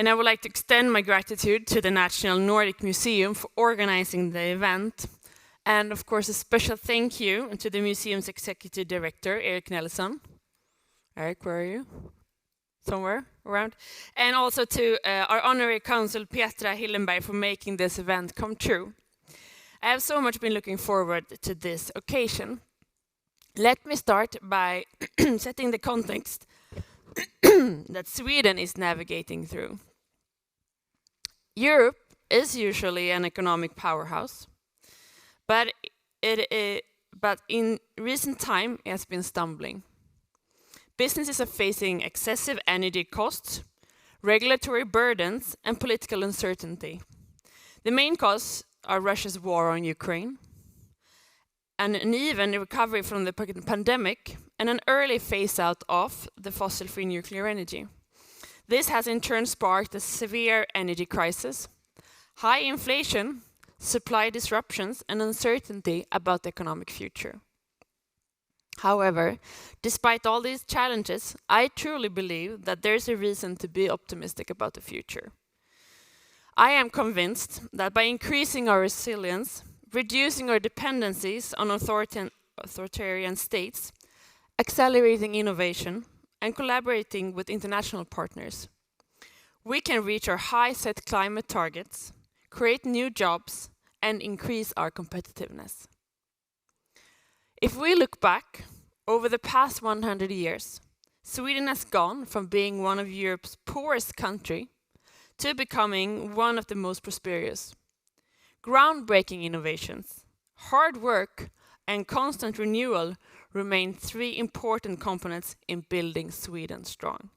And I would like to extend my gratitude to the National Nordic Museum for organizing the event. And of course, a special thank you to the museum's executive director, Erik Nelson. Erik, where are you? Somewhere around. And also to our honorary council, Petra Hillenberg, for making this event come true. I have so much been looking forward to this occasion. Let me start by setting the context that Sweden is navigating through. Europe is usually an economic powerhouse, but in recent time it has been stumbling. Businesses are facing excessive energy costs, regulatory burdens, and political uncertainty. The main cause are Russia's war on Ukraine, and an uneven recovery from the pandemic, and an early phase-out of the fossil-free nuclear energy. This has in turn sparked a severe energy crisis, high inflation, supply disruptions, and uncertainty about the economic future. However, despite all these challenges, I truly believe that there is a reason to be optimistic about the future. I am convinced that by increasing our resilience, reducing our dependencies on authoritarian states, accelerating innovation, and collaborating with international partners, we can reach our high-set climate targets, create new jobs, and increase our competitiveness. If we look back over the past 100 years, Sweden has gone from being one of Europe's poorest countries to becoming one of the most prosperous. Groundbreaking innovations, hard work, and constant renewal remain three important components in building Sweden strong.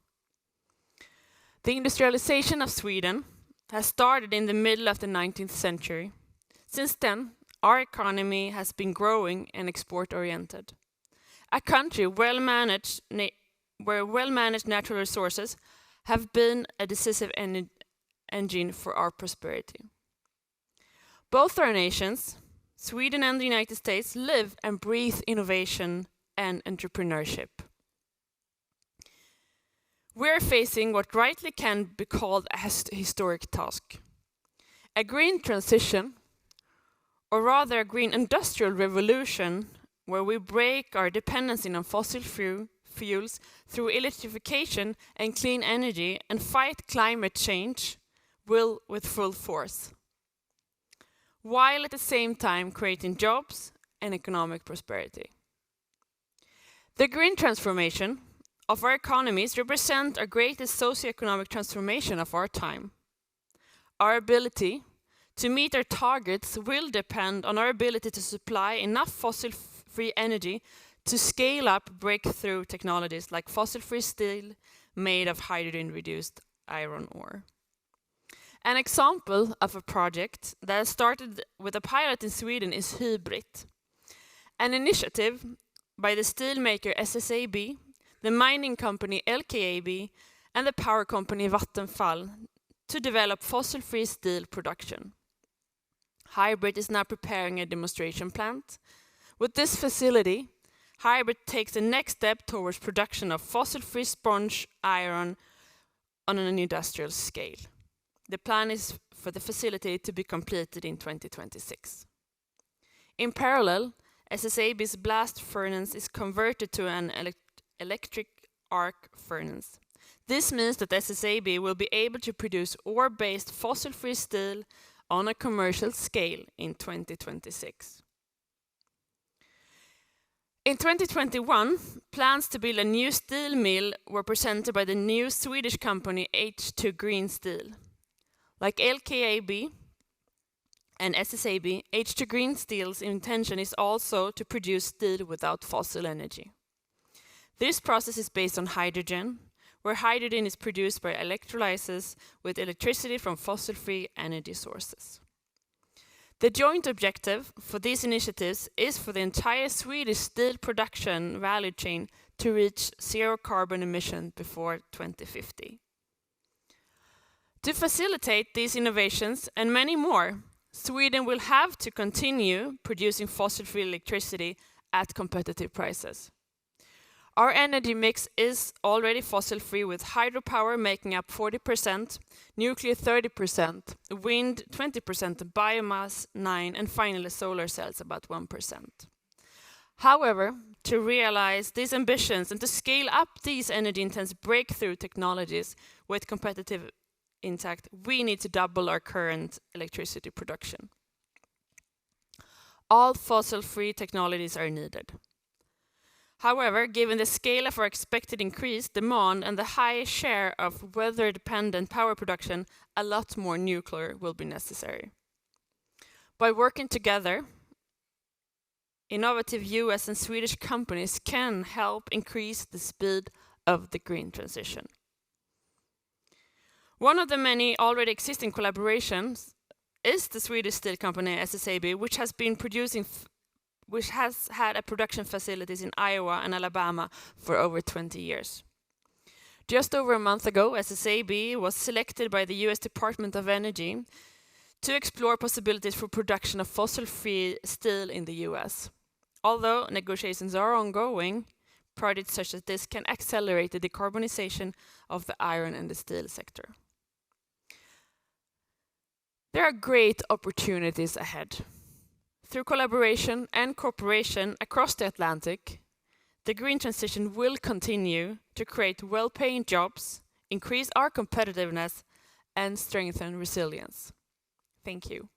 The industrialization of Sweden has started in the middle of the 19th century. Since then, our economy has been growing and export-oriented. A country where well-managed natural resources have been a decisive engine for our prosperity. Both our nations, Sweden and the United States, live and breathe innovation and entrepreneurship. We're facing what rightly can be called a historic task. A green transition, or rather a green industrial revolution, where we break our dependency on fossil fuels through electrification and clean energy and fight climate change, will with full force, while at the same time creating jobs and economic prosperity. The green transformation of our economies represent our greatest socioeconomic transformation of our time. Our ability to meet our targets will depend on our ability to supply enough fossil-free energy to scale up breakthrough technologies like fossil-free steel made of hydrogen-reduced iron ore. An example of a project that started with a pilot in Sweden is Hybrid, an initiative by the steelmaker SSAB, the mining company LKAB, and the power company Vattenfall to develop fossil-free steel production. Hybrid is now preparing a demonstration plant. With this facility, Hybrid takes the next step towards production of fossil-free sponge iron on an industrial scale. The plan is for the facility to be completed in 2026. In parallel, SSAB's blast furnace is converted to an electric arc furnace. This means that SSAB will be able to produce ore-based fossil-free steel on a commercial scale in 2026. In 2021, plans to build a new steel mill were presented by the new Swedish company H2 Green Steel. Like LKAB and SSAB, H2 Green Steel's intention is also to produce steel without fossil energy. This process is based on hydrogen, where hydrogen is produced by electrolysis with electricity from fossil-free energy sources. The joint objective for these initiatives is for the entire Swedish steel production value chain to reach zero carbon emission before 2050. To facilitate these innovations and many more, Sweden will have to continue producing fossil-free electricity at competitive prices. Our energy mix is already fossil-free, with hydropower making up 40%, nuclear 30%, wind 20%, biomass 9%, and finally solar cells about 1%. However, to realize these ambitions and to scale up these energy-intense breakthrough technologies with competitive intact, we need to double our current electricity production. All fossil-free technologies are needed. However, given the scale of our expected increased demand and the high share of weather-dependent power production, a lot more nuclear will be necessary. By working together, innovative US and Swedish companies can help increase the speed of the green transition. One of the many already existing collaborations is the Swedish steel company SSAB, which has had a production facilities in Iowa and Alabama for over 20 years. Just over a month ago, SSAB was selected by the US Department of Energy to explore possibilities for production of fossil-free steel in the US. Although negotiations are ongoing, projects such as this can accelerate the decarbonization of the iron and the steel sector. There are great opportunities ahead. Through collaboration and cooperation across the Atlantic, the green transition will continue to create well-paying jobs, increase our competitiveness, and strengthen resilience. Thank you.